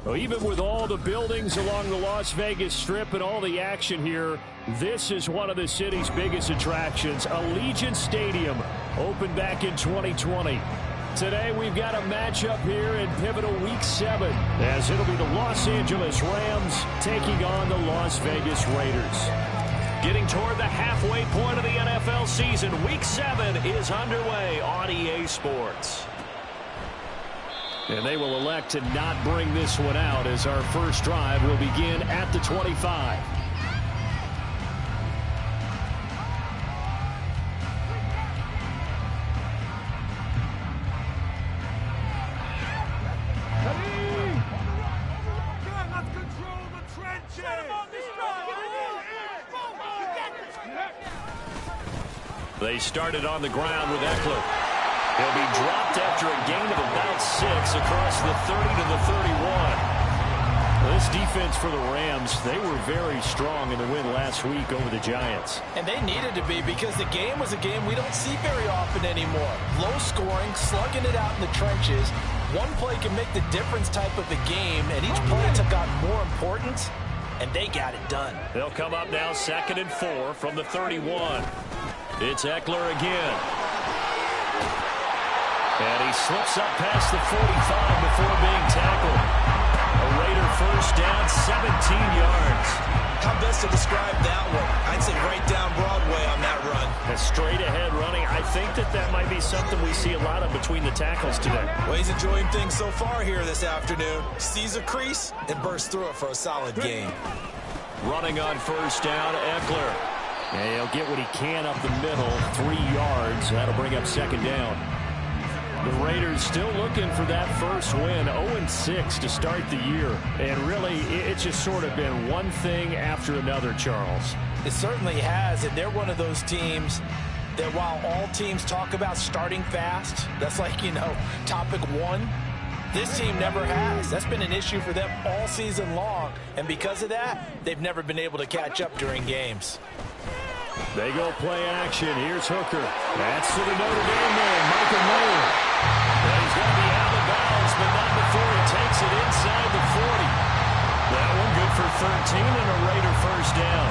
Well, even with all the buildings along the Las Vegas Strip and all the action here, this is one of the city's biggest attractions. Allegiant Stadium opened back in 2020. Today we've got a matchup here in pivotal Week 7 as it'll be the Los Angeles Rams taking on the Las Vegas Raiders. Getting toward the halfway point of the NFL season, Week 7 is underway on EA Sports. And they will elect to not bring this one out as our first drive will begin at the 25. They started on the ground with Eckler. He'll be dropped after a gain of about 6 across the 30 to the 31. This defense for the Rams, they were very strong in the win last week over the Giants. And they needed to be because the game was a game we don't see very often anymore. Low scoring, slugging it out in the trenches. One play can make the difference type of the game, and each play took on more importance, and they got it done. They'll come up now 2nd and 4 from the 31. It's Eckler again. And he slips up past the 45 before being tackled. A Raider first down, 17 yards. How best to describe that one? I'd say right down Broadway on that run. A straight ahead running. I think that might be something we see a lot of between the tackles today. Well, he's enjoying things so far here this afternoon. Sees a crease and bursts through it for a solid gain. Running on first down, Eckler. And he'll get what he can up the middle, 3 yards. That'll bring up 2nd down. The Raiders still looking for that first win, 0-6 to start the year. And really, it's just sort of been one thing after another, Charles. It certainly has, and they're one of those teams that while all teams talk about starting fast, that's like, topic 1, this team never has. That's been an issue for them all season long, and because of that, they've never been able to catch up during games. They go play action. Here's Hooker. That's to the Notre Dame man, Michael Mayer. He's going to be out of bounds, but not before he takes it inside the 40. That one good for 13 and a Raider first down.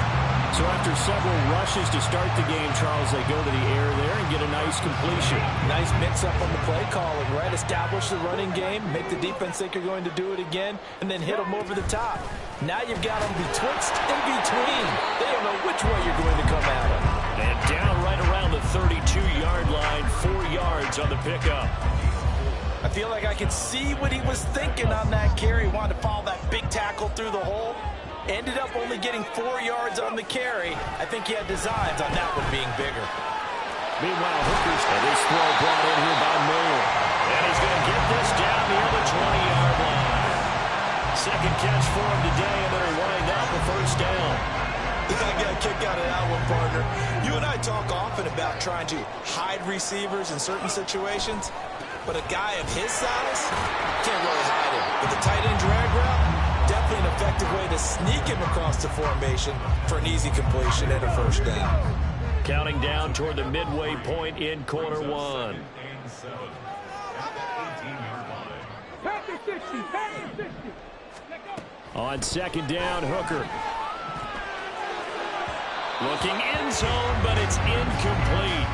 So after several rushes to start the game, Charles, they go to the air there and get a nice completion. Nice mix-up on the play calling, right? Establish the running game, make the defense think you're going to do it again, and then hit them over the top. Now you've got them betwixt and between. They don't know which way you're going to come at them. And down right around the 32-yard line, 4 yards on the pickup. I feel like I can see what he was thinking on that carry. Wanted to follow that big tackle through the hole. Ended up only getting 4 yards on the carry. I think he had designs on that one being bigger. Meanwhile, Hooker's and this throw brought in here by Miller. And he's going to get this down near the 20-yard line. Second catch for him today, and they're wind up a first down. I got a kick out of that one, partner. You and I talk often about trying to hide receivers in certain situations, but a guy of his size can't really hide him. With the tight end drag route, definitely an effective way to sneak him across the formation for an easy completion and a first down. Counting down toward the midway point in quarter 1. On second down, Hooker. Looking end zone, but it's incomplete.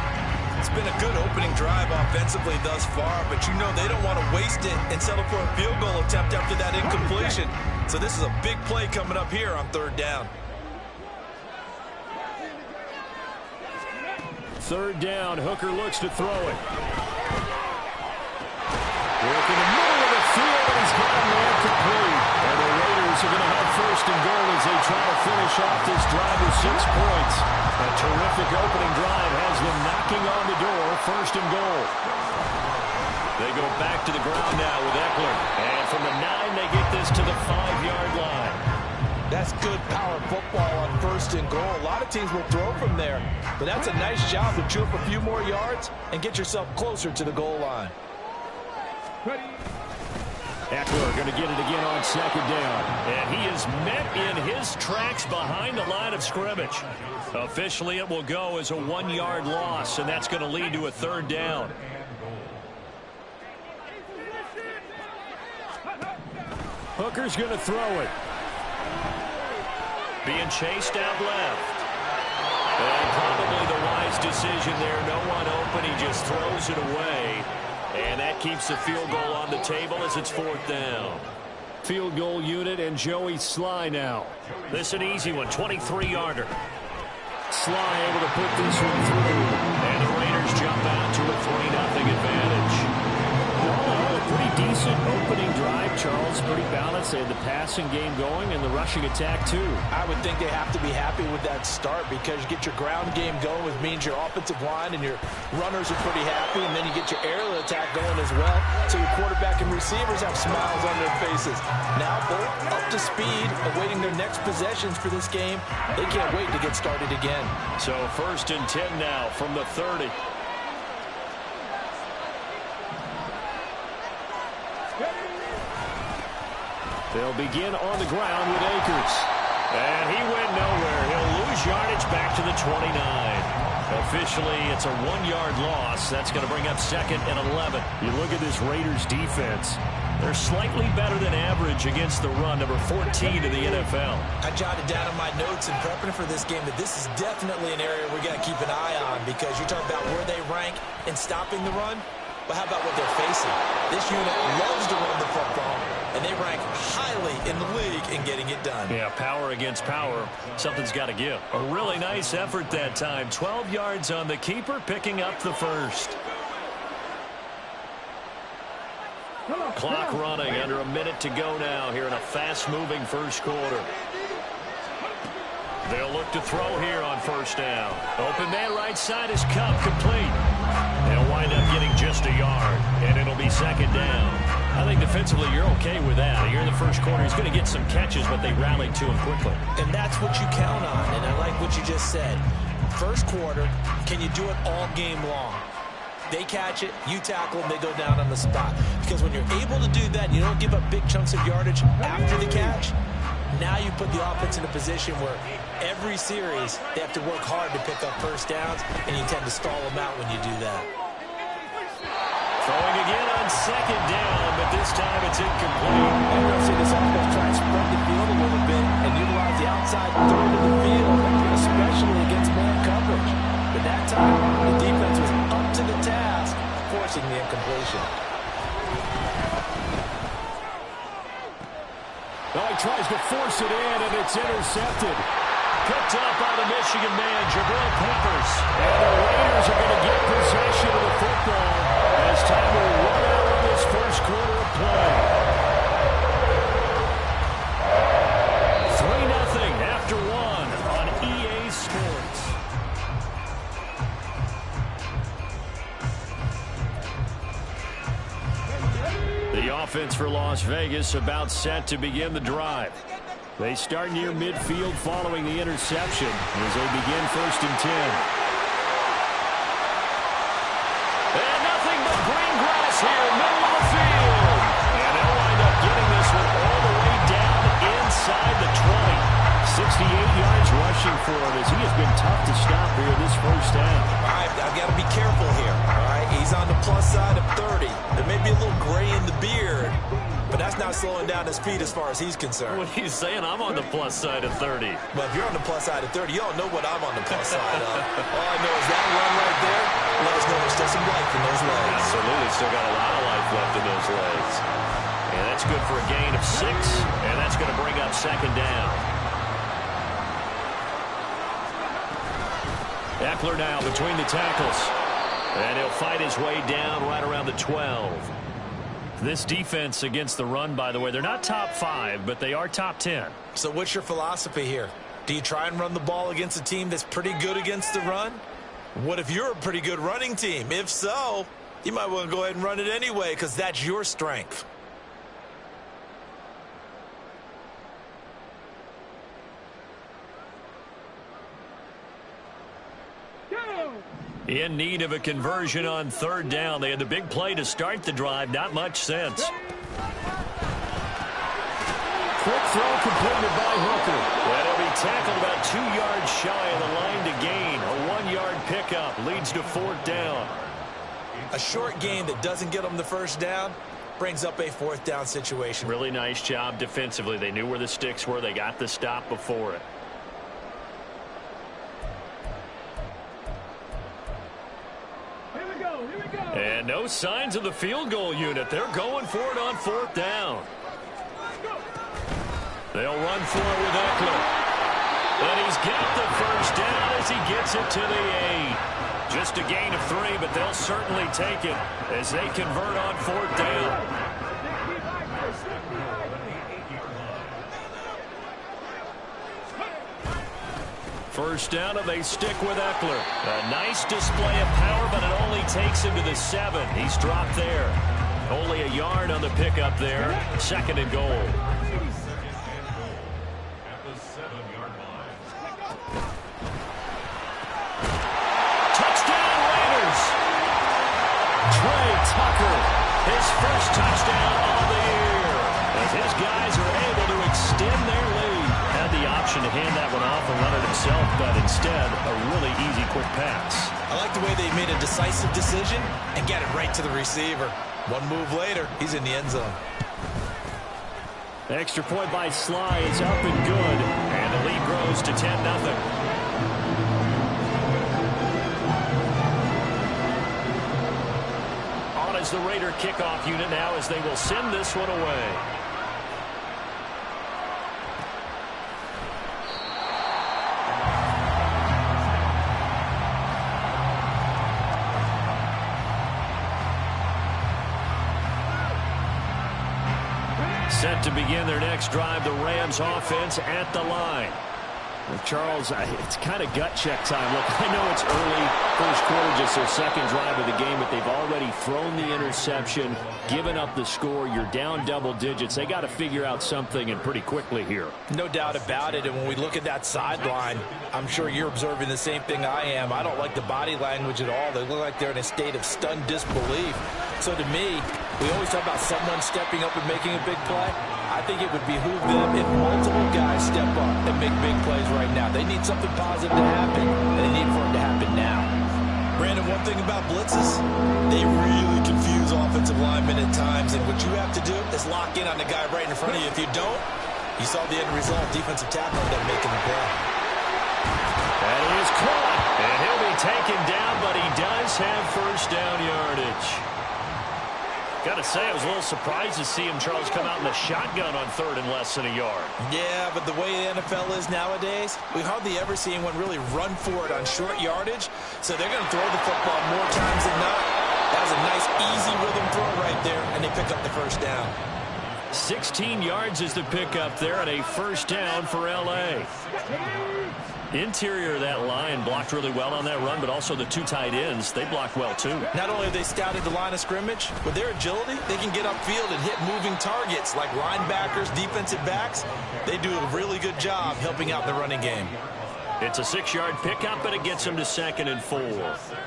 It's been a good opening drive offensively thus far, but they don't want to waste it and settle for a field goal attempt after that incompletion. So this is a big play coming up here on 3rd down. 3rd down, Hooker looks to throw it. Work in the middle of the field, and he's gotten there complete. And the Raiders are going to have 1st and goal as they try to finish off this drive with 6 points. A terrific opening drive has them knocking on the door, 1st and goal. They go back to the ground now with Eckler. And from the 9, they get this to the 5-yard line. That's good power football on 1st and goal. A lot of teams will throw from there, but that's a nice job to chew up a few more yards and get yourself closer to the goal line. Ekeler going to get it again on 2nd down. And he is met in his tracks behind the line of scrimmage. Officially, it will go as a 1-yard loss, and that's going to lead to a 3rd down. Hooker's going to throw it. Being chased out left. And probably the wise decision there. No one open. He just throws it away. And that keeps the field goal on the table as it's 4th down. Field goal unit and Joey Sly now. This is an easy one, 23-yarder. Sly able to put this one through. And the Raiders jump out to a 3-0 advantage. All in all, a pretty decent opening drive, Charles. Pretty balanced. They had the passing game going and the rushing attack, too. I would think they have to be happy with that start because you get your ground game going, which means your offensive line and your runners are pretty happy, and then you get your aerial attack going as well. So your quarterback and receivers have smiles on their faces. Now both up to speed, awaiting their next possessions for this game. They can't wait to get started again. So 1st and 10 now from the 30. They'll begin on the ground with Akers. And he went nowhere. He'll lose yardage back to the 29. Officially, it's a 1-yard loss. That's going to bring up 2nd and 11. You look at this Raiders defense. They're slightly better than average against the run, number 14 in the NFL. I jotted down in my notes in prepping for this game that this is definitely an area we got to keep an eye on because you're talking about where they rank in stopping the run. But how about what they're facing? This unit loves to run the football, and they rank highly in the league in getting it done. Yeah, power against power. Something's got to give. A really nice effort that time. 12 yards on the keeper, picking up the 1st. Clock running, under a minute to go now here in a fast-moving 1st quarter. They'll look to throw here on 1st down. Open man right side is Kupp, complete. They'll wind up getting just a yard, and it'll be 2nd down. I think defensively you're okay with that. Here in the 1st quarter, he's going to get some catches, but they rallied to him quickly. And that's what you count on, and I like what you just said. 1st quarter, can you do it all game long? They catch it, you tackle them, they go down on the spot. Because when you're able to do that, you don't give up big chunks of yardage after the catch. Now you put the offense in a position where every series they have to work hard to pick up 1st downs, and you tend to stall them out when you do that. Throwing again on 2nd down, but this time it's incomplete. And we'll see this offense try and spread the field a little bit and utilize the outside third of the field, especially against man coverage. But that time, the defense was up to the task, forcing the incompletion. Oh, he tries to force it in, and it's intercepted. Picked up by the Michigan man, Jabril Peppers. And the Raiders are going to get possession of the football as time will run out on this 1st quarter of play. 3-0 after 1 on EA Sports. The offense for Las Vegas about set to begin the drive. They start near midfield following the interception as they begin 1st and 10. And nothing but green grass here, middle of the field. And they'll wind up getting this one all the way down inside the 20. 68 yards rushing for him as he has been tough to stop here this 1st down. All right, I've got to be careful here. All right, he's on the plus side of 30. There may be a little gray in the beard, but that's not slowing down his speed as far as he's concerned. What he's saying, I'm on the plus side of 30. Well, if you're on the plus side of 30, you all know what I'm on the plus side of. All I know is that run right there, let us know there's still some life in those legs. Absolutely, still got a lot of life left in those legs. And that's good for a gain of 6, and that's going to bring up 2nd down. Ekeler now between the tackles. And he'll fight his way down right around the 12. This defense against the run, by the way, they're not top 5, but they are top 10. So what's your philosophy here? Do you try and run the ball against a team that's pretty good against the run? What if you're a pretty good running team? If so, you might want to go ahead and run it anyway because that's your strength. In need of a conversion on third down. They had the big play to start the drive. Not much sense. Quick throw completed by Hooker. And he'll be tackled about 2 yards shy of the line to gain. A 1-yard pickup leads to fourth down. A short gain that doesn't get them the first down brings up a fourth down situation. Really nice job defensively. They knew where the sticks were. They got the stop before it. And no signs of the field goal unit. They're going for it on fourth down. They'll run for it with Eckler. And he's got the first down as he gets it to the 8. Just a gain of 3, but they'll certainly take it as they convert on fourth down. First down, and they stick with Eckler. A nice display of power, but it only takes him to the 7. He's dropped there. Only a yard on the pickup there. Second and goal. Touchdown, Raiders! Trey Tucker, his first touchdown of the year. As his guys are able to extend their lead. Had the option to hand that one off and run it himself, but instead, a really easy, quick pass. I like the way they made a decisive decision and get it right to the receiver. One move later, he's in the end zone. Extra point by Sly is up and good, and the lead grows to 10-0. On is the Raider kickoff unit now as they will send this one away. Set to begin their next drive, the Rams offense at the line. Well, Charles, it's kind of gut check time. Look, I know it's early, first quarter, just their second drive of the game, but they've already thrown the interception, given up the score. You're down double digits. They got to figure out something, and pretty quickly here. No doubt about it, and when we look at that sideline, I'm sure you're observing the same thing I am. I don't like the body language at all. They look like they're in a state of stunned disbelief. So to me, we always talk about someone stepping up and making a big play. I think it would behoove them if multiple guys step up and make big plays right now. They need something positive to happen, and they need for it to happen now. Brandon, one thing about blitzes, they really confuse offensive linemen at times, and what you have to do is lock in on the guy right in front of you. If you don't, you saw the end result. Defensive tackle ended up making the play. That is caught, and he'll be taken down, but he does have first down yardage. Got to say, I was a little surprised to see him, Charles, come out in the shotgun on third and less than a yard. Yeah, but the way the NFL is nowadays, we hardly ever see anyone really run for it on short yardage. So they're going to throw the football more times than not. That was a nice, easy rhythm throw right there, and they pick up the first down. 16 yards is the pickup there, and a first down for L.A. Interior of that line blocked really well on that run, but also the two tight ends, they blocked well too. Not only have they scouted the line of scrimmage, with their agility, they can get upfield and hit moving targets like linebackers, defensive backs. They do a really good job helping out in the running game. It's a 6-yard pickup, but it gets him to 2nd and 4.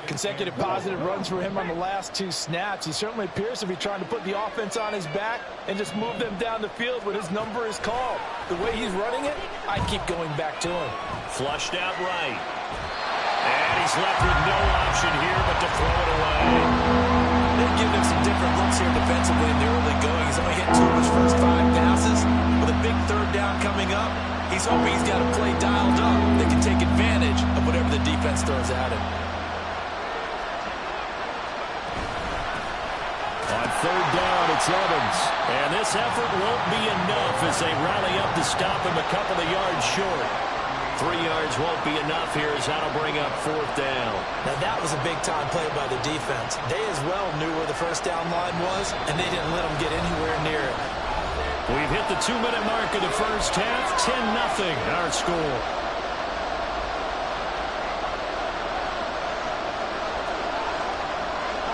Consecutive positive runs for him on the last 2 snaps. He certainly appears to be trying to put the offense on his back and just move them down the field when his number is called. The way he's running it, I keep going back to him. Flushed out right. And he's left with no option here but to throw it away. They've given him some different looks here defensively in the early going. He's only hit 2 of his first 5 passes. With a big third down coming up, he's hoping he's got a play dialed up that can take advantage of whatever the defense throws at him. On third down, it's Evans. And this effort won't be enough as they rally up to stop him a couple of yards short. 3 yards won't be enough here as that'll bring up fourth down. Now that was a big-time play by the defense. They as well knew where the first down line was, and they didn't let them get anywhere near it. We've hit the 2-minute mark of the first half. 10-0 our score.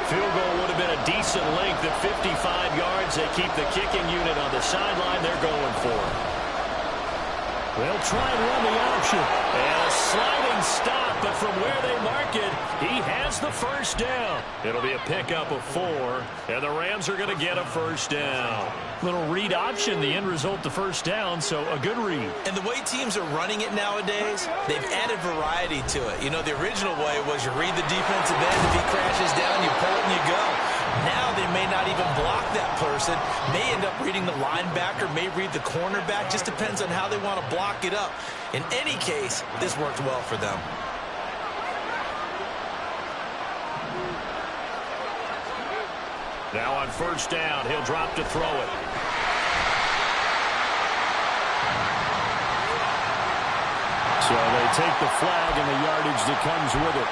Field goal would have been a decent length at 55 yards. They keep the kicking unit on the sideline. They're going for it. They'll try and run the option. And a sliding stop but from where they mark it, he has the first down. It'll be a pickup of 4, and the Rams are going to get a first down. Little read option, the end result, the first down, so a good read. And the way teams are running it nowadays, they've added variety to it. You know, the original way was you read the defensive end. If he crashes down, you pull it and you go. Now they may not even block that person, may end up reading the linebacker, may read the cornerback. Just depends on how they want to block it up. In any case, this worked well for them. Now on first down, he'll drop to throw it. So they take the flag and the yardage that comes with it.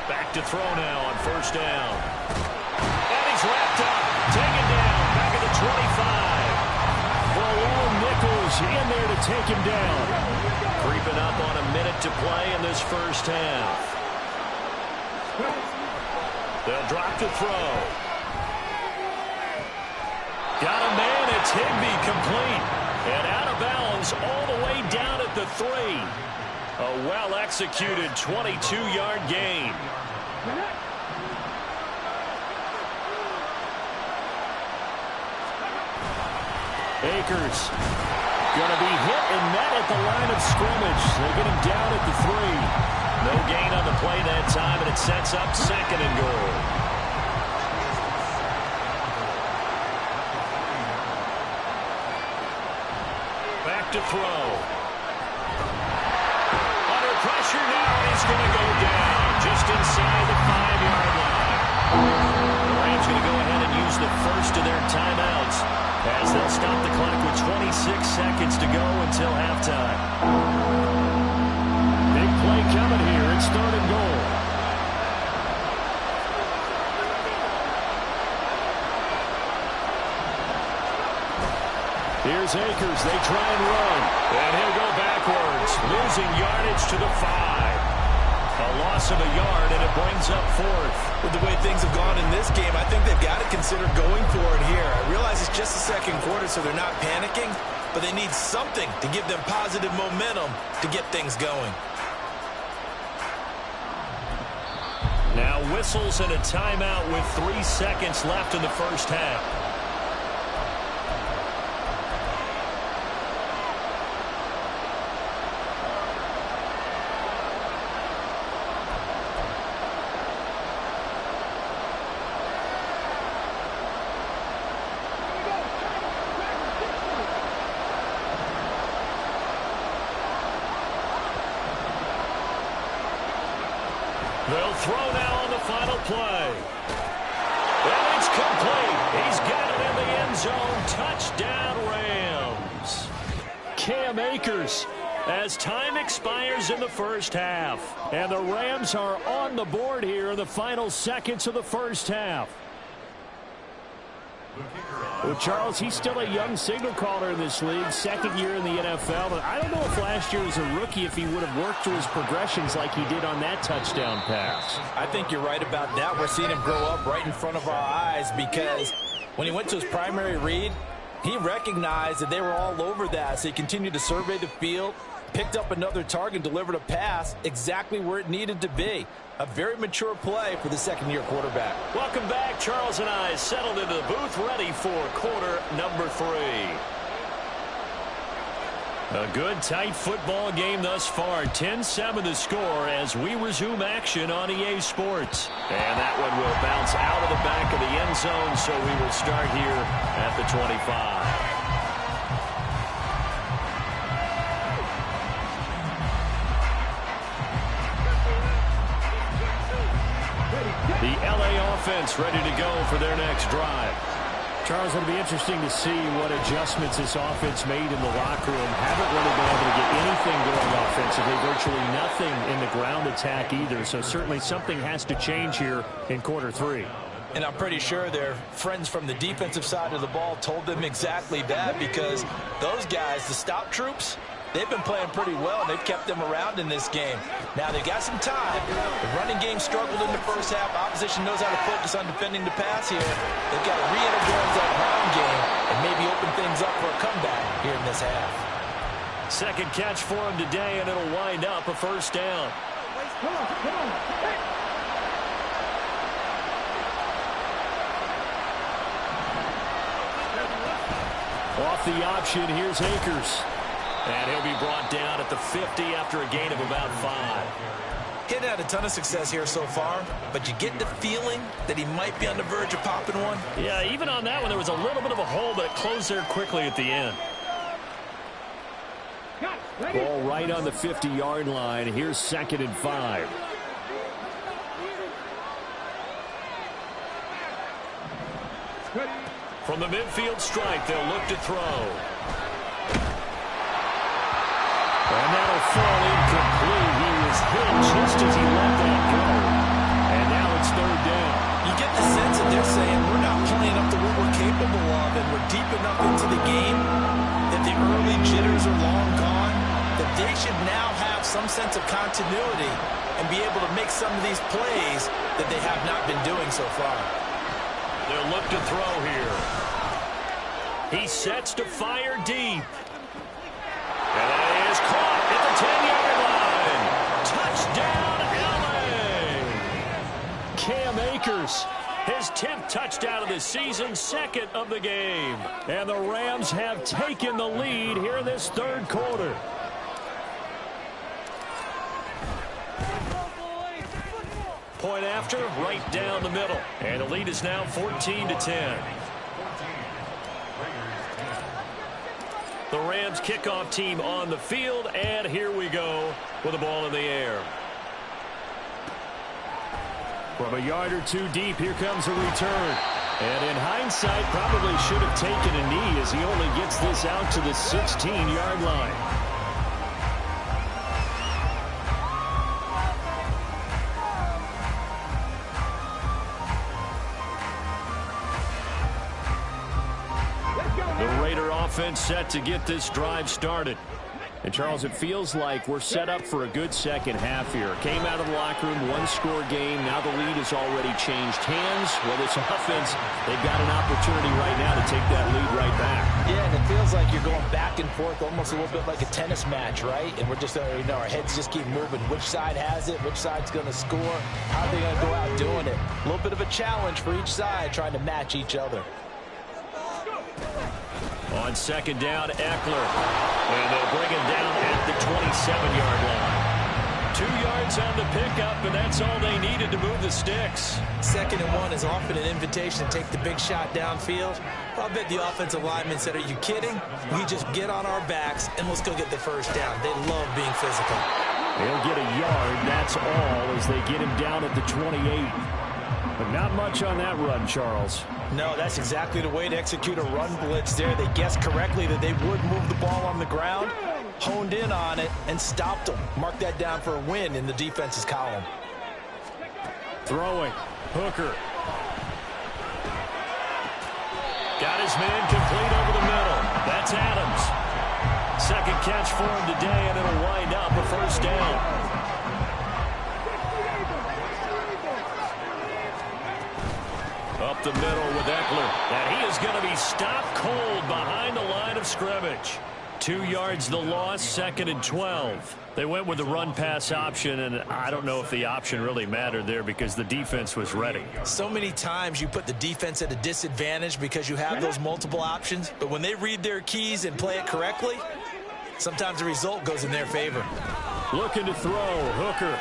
Back to throw now on first down. And he's wrapped up. Taken down. Back at the 25. Malone Nichols in there to take him down. Creeping up on a minute to play in this first half. They'll drop to throw. Got a man. It's Higbee complete. And out of bounds all the way down at the 3. A well-executed 22-yard gain. Akers going to be hit and met at the line of scrimmage. They get him down at the 3. No gain on the play that time, and it sets up 2nd and goal. Back to throw. Under pressure now, and he's going to go down just inside the 5-yard line. The Rams going to go ahead and use the first of their timeouts, as they'll stop the clock with 26 seconds to go until halftime. Big play coming here. It's 3rd and goal. Here's Akers. They try and run. And he'll go backwards, losing yardage to the 5. A loss of a yard, and it brings up 4th. With the way things have gone in this game, I think they've got to consider going for it here. I realize it's just the 2nd quarter, so they're not panicking, but they need something to give them positive momentum to get things going. Now whistles and a timeout with 3 seconds left in the first half. They'll throw now on the final play. And it's complete. He's got it in the end zone. Touchdown, Rams. Cam Akers, as time expires in the first half. And the Rams are on the board here in the final seconds of the first half. Well, Charles, he's still a young signal caller in this league, 2nd year in the NFL. But I don't know if last year as a rookie, if he would have worked through his progressions like he did on that touchdown pass. I think you're right about that. We're seeing him grow up right in front of our eyes, because when he went to his primary read, he recognized that they were all over that. So he continued to survey the field, picked up another target, delivered a pass exactly where it needed to be. A very mature play for the 2nd-year quarterback. Welcome back. Charles and I settled into the booth, ready for quarter number 3. A good, tight football game thus far. 10-7 the score as we resume action on EA Sports. And that one will bounce out of the back of the end zone, so we will start here at the 25. The LA offense ready to go for their next drive. Charles, it'll be interesting to see what adjustments this offense made in the locker room. Haven't really been able to get anything going offensively. Virtually nothing in the ground attack either. So certainly something has to change here in quarter 3. And I'm pretty sure their friends from the defensive side of the ball told them exactly that, because those guys, the stop troops, They've been playing pretty well, and they've kept them around in this game. Now, they've got some time. The running game struggled in the first half. Opposition knows how to focus on defending the pass here. They've got to re-energize that ground game and maybe open things up for a comeback here in this half. Second catch for him today, and it'll wind up a first down. Off the option, here's Akers. And he'll be brought down at the 50 after a gain of about 5. He hadn't had a ton of success here so far, but you get the feeling that he might be on the verge of popping one. Yeah, even on that one, there was a little bit of a hole, but it closed there quickly at the end. Ball right on the 50-yard line. Here's 2nd and 5. From the midfield stripe, they'll look to throw. And that'll fall incomplete. He was hit just as he let that go. And now it's 3rd down. You get the sense that they're saying we're not playing up to what we're capable of, and we're deep enough into the game that the early jitters are long gone, that they should now have some sense of continuity and be able to make some of these plays that they have not been doing so far. They'll look to throw here. He sets to fire deep. And that is caught at the 10-yard line. Touchdown, LA! Cam Akers, his 10th touchdown of the season, 2nd of the game. And the Rams have taken the lead here in this 3rd quarter. Point after, right down the middle. And the lead is now 14-10. The Rams kickoff team on the field, and here we go with the ball in the air. From a yard or two deep, here comes a return. And in hindsight, probably should have taken a knee as he only gets this out to the 16-yard line. The Raider offense set to get this drive started. And, Charles, it feels like we're set up for a good second half here. Came out of the locker room, one-score game. Now the lead has already changed hands. Well, this offense, they've got an opportunity right now to take that lead right back. Yeah, and it feels like you're going back and forth almost a little bit like a tennis match, right? And we're just, our heads just keep moving. Which side has it? Which side's going to score? How are they going to go out doing it? A little bit of a challenge for each side trying to match each other. On 2nd down, Eckler. And they'll bring him down at the 27-yard line. 2 yards on the pickup, and that's all they needed to move the sticks. 2nd and 1 is often an invitation to take the big shot downfield. I'll bet the offensive lineman said, are you kidding? We just get on our backs, and let's go get the first down. They love being physical. They'll get a yard, that's all, as they get him down at the 28. But not much on that run, Charles. No, that's exactly the way to execute a run blitz there. They guessed correctly that they would move the ball on the ground, honed in on it, and stopped them. Mark that down for a win in the defense's column. Throwing. Hooker. Got his man complete over the middle. That's Adams. 2nd catch for him today, and it'll wind up a first down. Up the middle with Eckler. And he is going to be stopped cold behind the line of scrimmage. 2 yards the loss, 2nd and 12. They went with the run-pass option, and I don't know if the option really mattered there because the defense was ready. So many times you put the defense at a disadvantage because you have those multiple options, but when they read their keys and play it correctly, sometimes the result goes in their favor. Looking to throw, Hooker.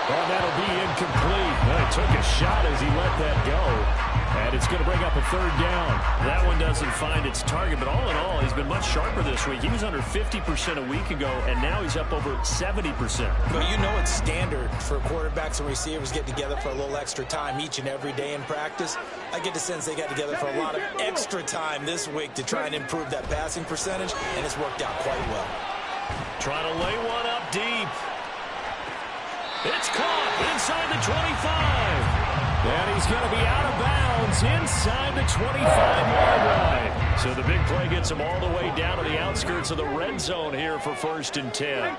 Oh, that'll be incomplete. Well, he took a shot as he let that go. And it's going to bring up a 3rd down. That one doesn't find its target, but all in all, he's been much sharper this week. He was under 50% a week ago, and now he's up over 70%. But you know it's standard for quarterbacks and receivers get together for a little extra time each and every day in practice. I get the sense they got together for a lot of extra time this week to try and improve that passing percentage, and it's worked out quite well. Trying to lay one up deep. It's caught inside the 25. And he's going to be out of bounds inside the 25-yard line. So the big play gets him all the way down to the outskirts of the red zone here for 1st and 10.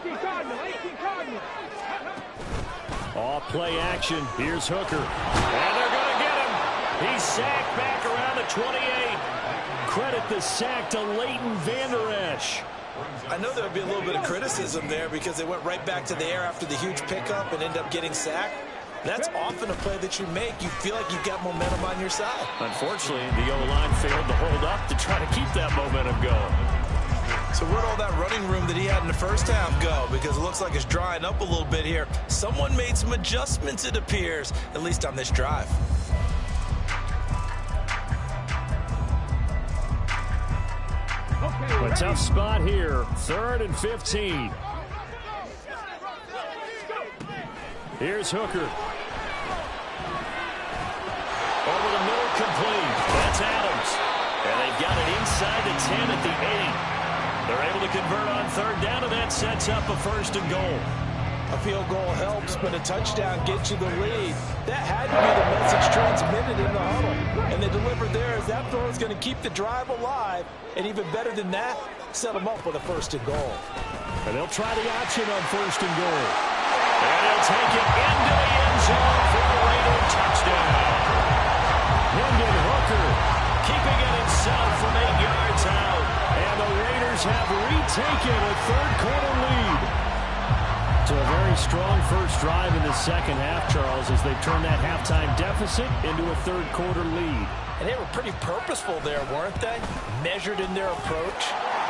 Off play action. Here's Hooker. And they're going to get him. He's sacked back around the 28. Credit the sack to Leighton Vander Esch. I know there'll be a little bit of criticism there because they went right back to the air after the huge pickup and ended up getting sacked. That's often a play that you make. You feel like you've got momentum on your side. Unfortunately, the O-line failed to hold up to try to keep that momentum going. So where'd all that running room that he had in the first half go? Because it looks like it's drying up a little bit here. Someone made some adjustments, it appears, at least on this drive. A tough spot here. 3rd and 15. Here's Hooker. Over the middle, complete. That's Adams. And they've got it inside the 10 at the 8. They're able to convert on 3rd down, and that sets up a 1st and goal. A field goal helps, but a touchdown gets you the lead. That had to be the message transmitted in the huddle. And they delivered there as that throw is going to keep the drive alive. And even better than that, set them up with a 1st and goal. And they'll try the option on 1st and goal. And he'll take it into the end zone for a Raider touchdown. Hendon Hooker keeping it himself from 8 yards out. And the Raiders have retaken a 3rd-quarter lead. So a very strong first drive in the second half, Charles, as they turn that halftime deficit into a 3rd-quarter lead. And they were pretty purposeful there, weren't they? Measured in their approach.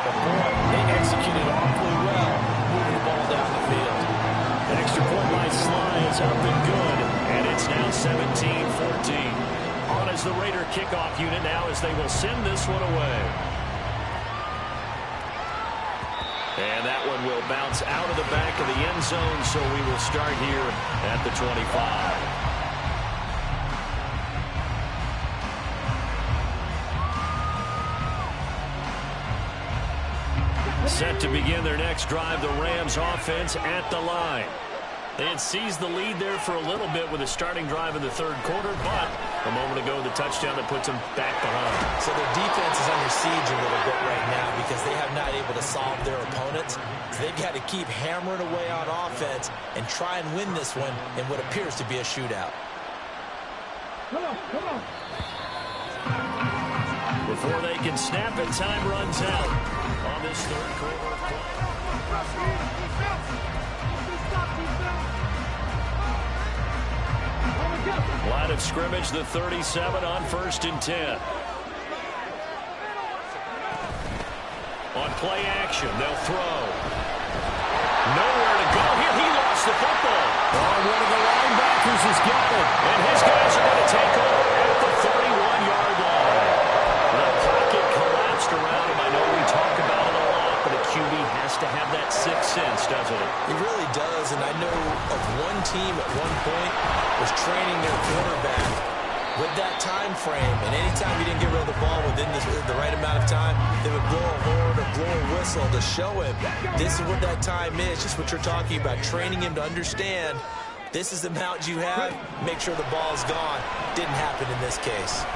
But boy, they executed awfully well, moving the ball down the field. An extra point by Sly is up and good, and it's now 17-14. On as the Raider kickoff unit now as they will send this one away. And that one will bounce out of the back of the end zone, so we will start here at the 25. Set to begin their next drive, the Rams offense at the line. They had seized the lead there for a little bit with a starting drive in the 3rd quarter, but a moment ago the touchdown that puts them back behind. So their defense is under siege a little bit right now because they have not able to solve their opponents. So they've got to keep hammering away on offense and try and win this one in what appears to be a shootout. Come on. Before they can snap it, time runs out on this 3rd quarter. Line of scrimmage, the 37 on 1st and 10. On play action, they'll throw. Nowhere to go here. He lost the football. Oh, one of the linebackers has got it. And his guys are going to take over at the 31-yard line. The pocket collapsed around him. I know we talk about it a lot, but a QB has to have that sixth sense, doesn't it? He really does, and I know of one team at one point was training their quarterback with that time frame, and anytime you didn't get rid of the ball within the right amount of time, they would blow a horn or blow a whistle to show him this is what that time is, just what you're talking about, training him to understand this is the amount you have, make sure the ball's gone. Didn't happen in this case.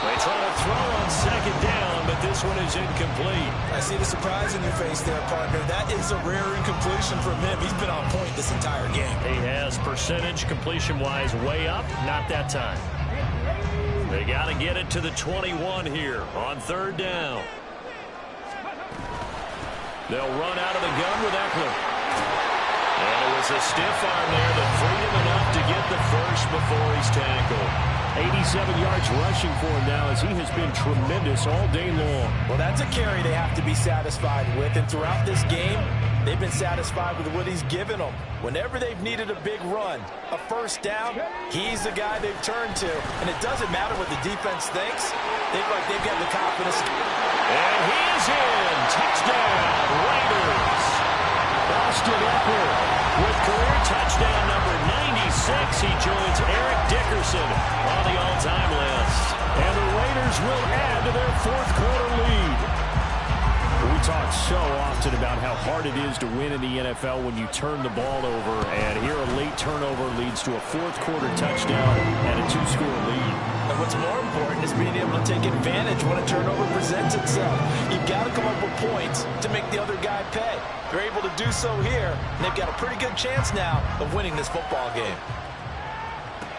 They try to throw on 2nd down, but this one is incomplete. I see the surprise in your face there, partner. That is a rare incompletion from him. He's been on point this entire game. He has percentage completion-wise way up, not that time. They got to get it to the 21 here on 3rd down. They'll run out of the gun with Eckler. And it was a stiff arm there that freed him enough to get the first before he's tackled. 87 yards rushing for him now as he has been tremendous all day long. Well, that's a carry they have to be satisfied with. And throughout this game, they've been satisfied with what he's given them. Whenever they've needed a big run, a 1st down, he's the guy they've turned to. And it doesn't matter what the defense thinks. They've got the confidence. And he is in. Touchdown, Raiders. Austin Eckler with career touchdown number 96. He joins Eric Dickerson on the all-time list. And the Raiders will add to their 4th quarter lead. We talk so often about how hard it is to win in the NFL when you turn the ball over, and here a late turnover leads to a fourth-quarter touchdown and a two-score lead. And what's more important is being able to take advantage when a turnover presents itself. You've got to come up with points to make the other guy pay. They're able to do so here, and they've got a pretty good chance now of winning this football game.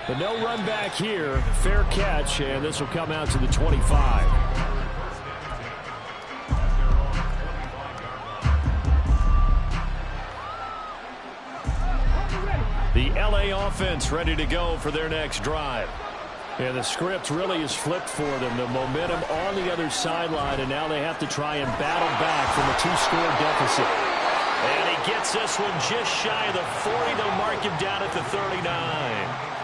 But no run back here. Fair catch, and this will come out to the 25. The LA offense ready to go for their next drive. And the script really is flipped for them. The momentum on the other sideline, and now they have to try and battle back from a two-score deficit. And he gets this one just shy of the 40. They'll mark him down at the 39.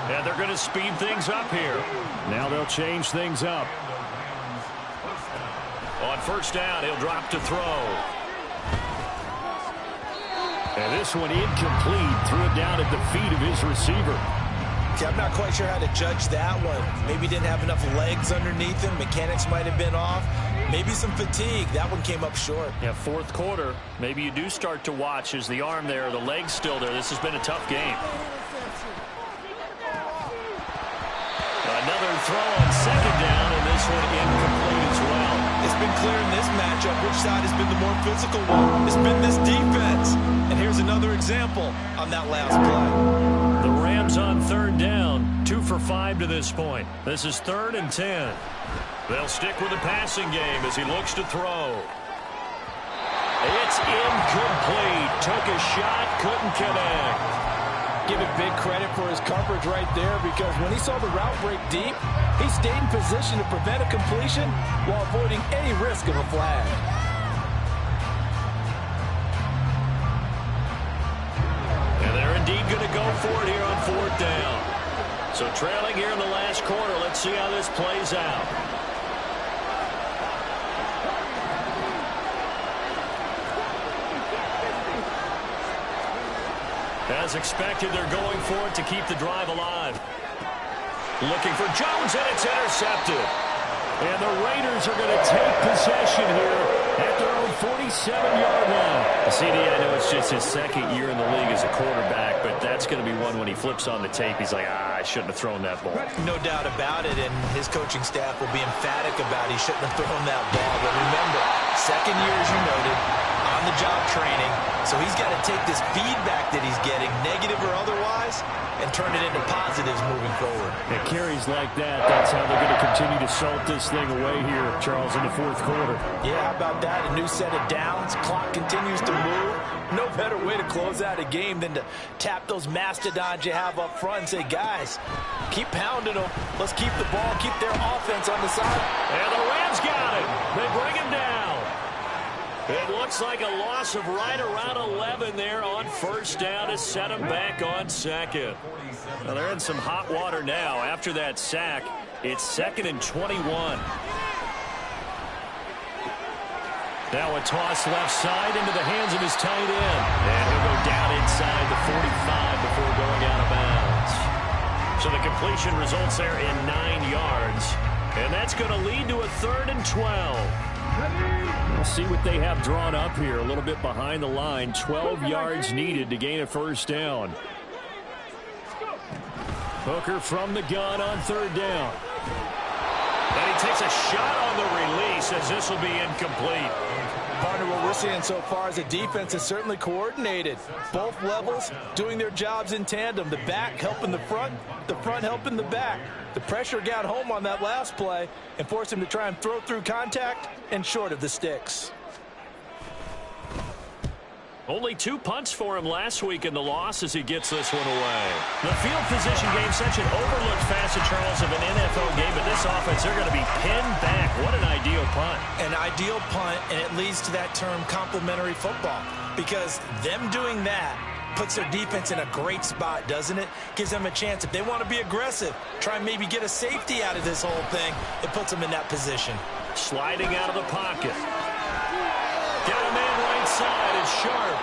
And they're going to speed things up here. Now they'll change things up. On first down, he'll drop to throw. And this one incomplete. Threw it down at the feet of his receiver. Okay, I'm not quite sure how to judge that one. Maybe didn't have enough legs underneath him. Mechanics might have been off. Maybe some fatigue. That one came up short. Yeah, fourth quarter. Maybe you do start to watch as the arm there, the leg's still there. This has been a tough game. Another throw on second down, and this one incomplete as well. It's been clear in this matchup which side has been the more physical one. It's been this defense. And here's another example on that last play. The Rams on third down, 2 for 5 to this point. This is 3rd and 10. They'll stick with the passing game as he looks to throw. It's incomplete. Took a shot, couldn't connect. Give it big credit for his coverage right there, because when he saw the route break deep, he stayed in position to prevent a completion while avoiding any risk of a flag. And they're indeed going to go for it here on fourth down. So trailing here in the last quarter. Let's see how this plays out. As expected, they're going for it to keep the drive alive. Looking for Jones, and it's intercepted. And the Raiders are going to take possession here at their own 47-yard line. CD, I know it's just his second year in the league as a quarterback, but that's going to be one when he flips on the tape. He's like, I shouldn't have thrown that ball. No doubt about it, and his coaching staff will be emphatic about he shouldn't have thrown that ball. But remember, second year, as you noted, on-the-job training, so he's got to take this feedback that he's getting, negative or otherwise, and turn it into positives moving forward. It carries like that. That's how they're going to continue to salt this thing away here, Charles, in the fourth quarter. Yeah, how about that? A new set of downs. Clock continues to move. No better way to close out a game than to tap those mastodons you have up front and say, guys, keep pounding them. Let's keep the ball, keep their offense on the side. And the Rams got it. They bring him down. It looks like a loss of right around 11 there on first down to set him back on second. Well, they're in some hot water now. After that sack, it's 2nd and 21. Now a toss left side into the hands of his tight end. And he'll go down inside the 45 before going out of bounds. So the completion results there in 9 yards. And that's going to lead to a 3rd and 12. We'll see what they have drawn up here. A little bit behind the line. 12 yards needed to gain a first down. Hooker from the gun on third down. And he takes a shot on the release as this will be incomplete. Partner, what we're seeing so far is a defense is certainly coordinated. Both levels doing their jobs in tandem. The back helping the front helping the back. The pressure got home on that last play and forced him to try and throw through contact and short of the sticks. Only 2 punts for him last week in the loss as he gets this one away. The field position game, such an overlooked facet, Charles, of an NFL game, but this offense, they're going to be pinned back. What an ideal punt. An ideal punt, and it leads to that term complementary football, because them doing that puts their defense in a great spot, doesn't it? Gives them a chance. If they want to be aggressive, try and maybe get a safety out of this whole thing, it puts them in that position. Sliding out of the pocket. Got a man right side. It's Sharp.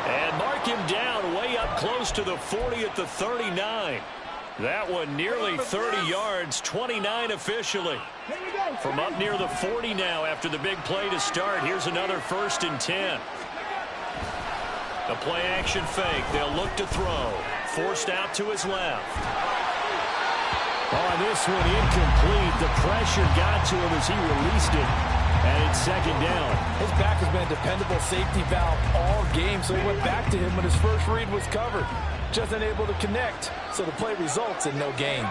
And mark him down way up close to the 40 at the 39. That one nearly 30 yards, 29 officially. From up near the 40 now after the big play to start. Here's another 1st and 10. The play action fake. They'll look to throw. Forced out to his left. On this one, incomplete. The pressure got to him as he released it. And it's 2nd down. His back has been a dependable safety valve all game, so he went back to him when his first read was covered. Just unable to connect, so the play results in no gain.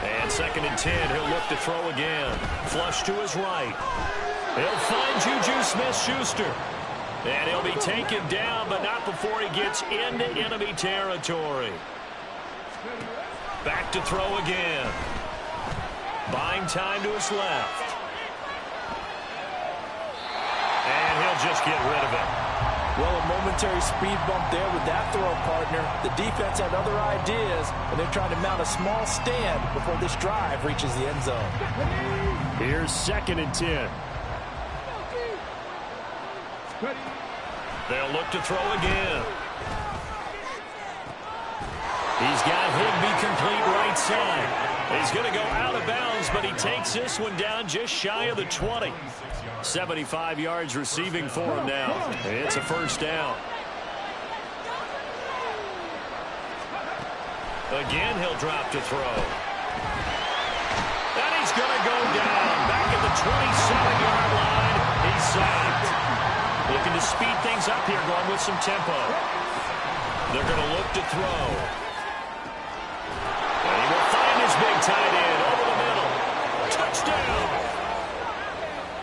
And 2nd and 10, he'll look to throw again. Flush to his right. He'll find Juju Smith-Schuster. And he'll be taken down, but not before he gets into enemy territory. Back to throw again. Buying time to his left. And he'll just get rid of it. Well, a momentary speed bump there with that throw, partner. The defense had other ideas, and they're trying to mount a small stand before this drive reaches the end zone. Here's 2nd and 10. They'll look to throw again. He's got Higbee complete right side. He's going to go out of bounds, but he takes this one down just shy of the 20. 75 yards receiving for him now. It's a 1st down. Again, he'll drop to throw. And he's going to go down. Back at the 27-yard line. He's sacked. Looking to speed things up here, going with some tempo. They're going to look to throw. And he will find his big tight end over the middle. Touchdown.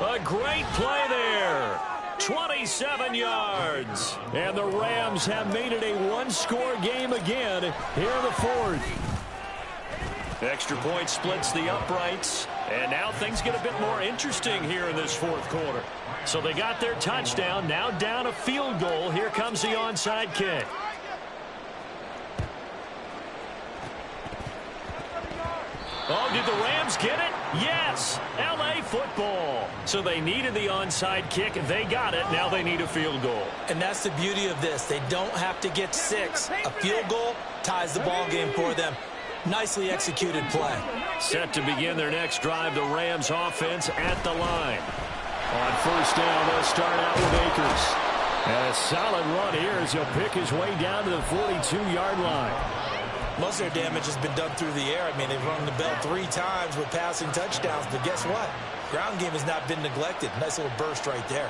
A great play there. 27 yards. And the Rams have made it a one-score game again here in the 4th. Extra point splits the uprights. And now things get a bit more interesting here in this 4th quarter. So they got their touchdown. Now down a field goal. Here comes the onside kick. Oh, did the Rams get it? Yes. L.A. football. So they needed the onside kick. They got it. Now they need a field goal. And that's the beauty of this. They don't have to get 6. A field goal ties the ball game for them. Nicely executed play. Set to begin their next drive, the Rams offense at the line. On 1st down, they'll start out with Akers. And a solid run here as he'll pick his way down to the 42-yard line. Most of their damage has been done through the air. I mean, they've rung the bell 3 times with passing touchdowns, but guess what? Ground game has not been neglected. Nice little burst right there.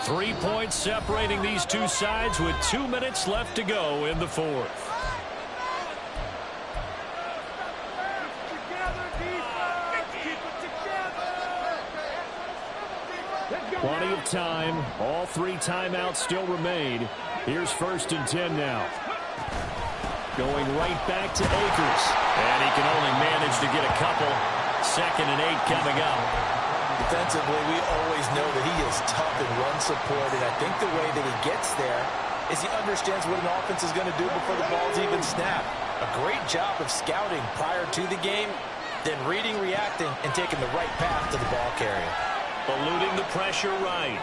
3 points separating these two sides with 2 minutes left to go in the 4th. Plenty of time. All 3 timeouts still remain. Here's 1st and 10 now. Going right back to Akers. And he can only manage to get a couple. 2nd and 8 coming up. Defensively, we always know that he is tough in run support, and I think the way that he gets there is he understands what an offense is going to do before the ball's even snapped. A great job of scouting prior to the game, then reading, reacting, and taking the right path to the ball carrier. Eluding the pressure right.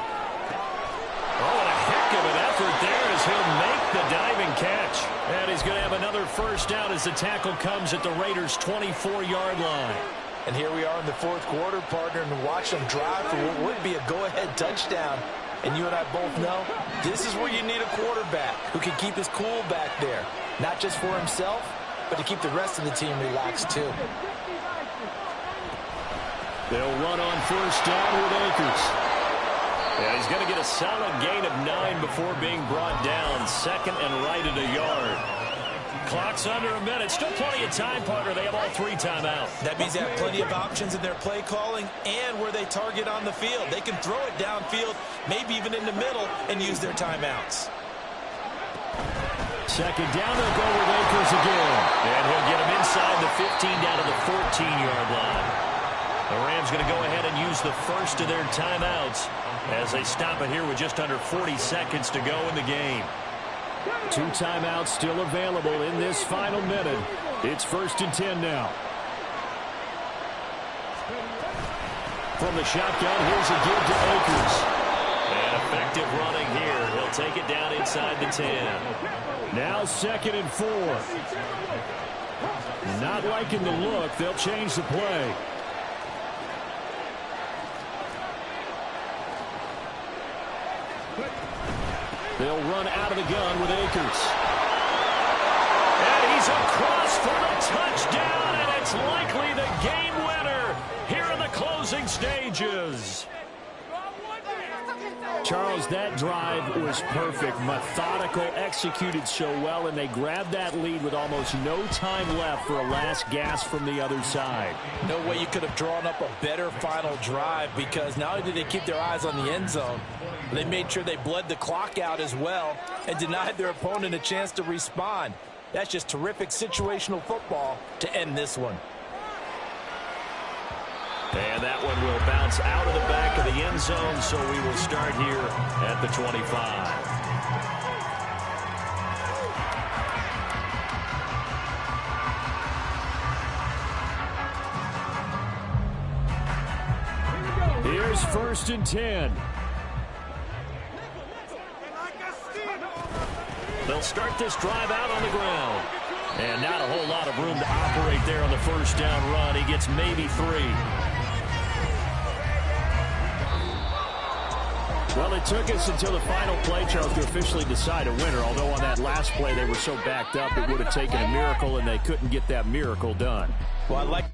Oh, and a heck of an effort there as he'll make the diving catch. And he's going to have another 1st down as the tackle comes at the Raiders' 24-yard line. And here we are in the 4th quarter, partner, and watch them drive for what would be a go-ahead touchdown. And you and I both know this is where you need a quarterback who can keep his cool back there. Not just for himself, but to keep the rest of the team relaxed too. They'll run on 1st down with Akers. Yeah, he's going to get a solid gain of 9 before being brought down. 2nd and right at a yard. Clock's under a minute. Still plenty of time, partner. They have all 3 timeouts. That means they have plenty of options in their play calling and where they target on the field. They can throw it downfield, maybe even in the middle, and use their timeouts. 2nd down, they'll go with Akers again. And he'll get him inside the 15 down to the 14-yard line. The Rams going to go ahead and use the first of their timeouts as they stop it here with just under 40 seconds to go in the game. 2 timeouts still available in this final minute. It's 1st and 10 now. From the shotgun, here's a give to Akers. And effective running here. He'll take it down inside inside the 10. Now 2nd and 4. Not liking the look. They'll change the play. They'll run out of the gun with Akers. And he's across for the touchdown, and it's likely the game winner here in the closing stages. Charles, that drive was perfect, methodical, executed so well, and they grabbed that lead with almost no time left for a last gasp from the other side. No way you could have drawn up a better final drive, because not only did they keep their eyes on the end zone, they made sure they bled the clock out as well and denied their opponent a chance to respond. That's just terrific situational football to end this one. And that one will bounce out of the back of the end zone, so we will start here at the 25. Here's 1st and 10. They'll start this drive out on the ground. And not a whole lot of room to operate there on the first down run. He gets maybe 3. Well, it took us until the final play, Charles, to officially decide a winner. Although on that last play they were so backed up, it would have taken a miracle, and they couldn't get that miracle done. Well, I like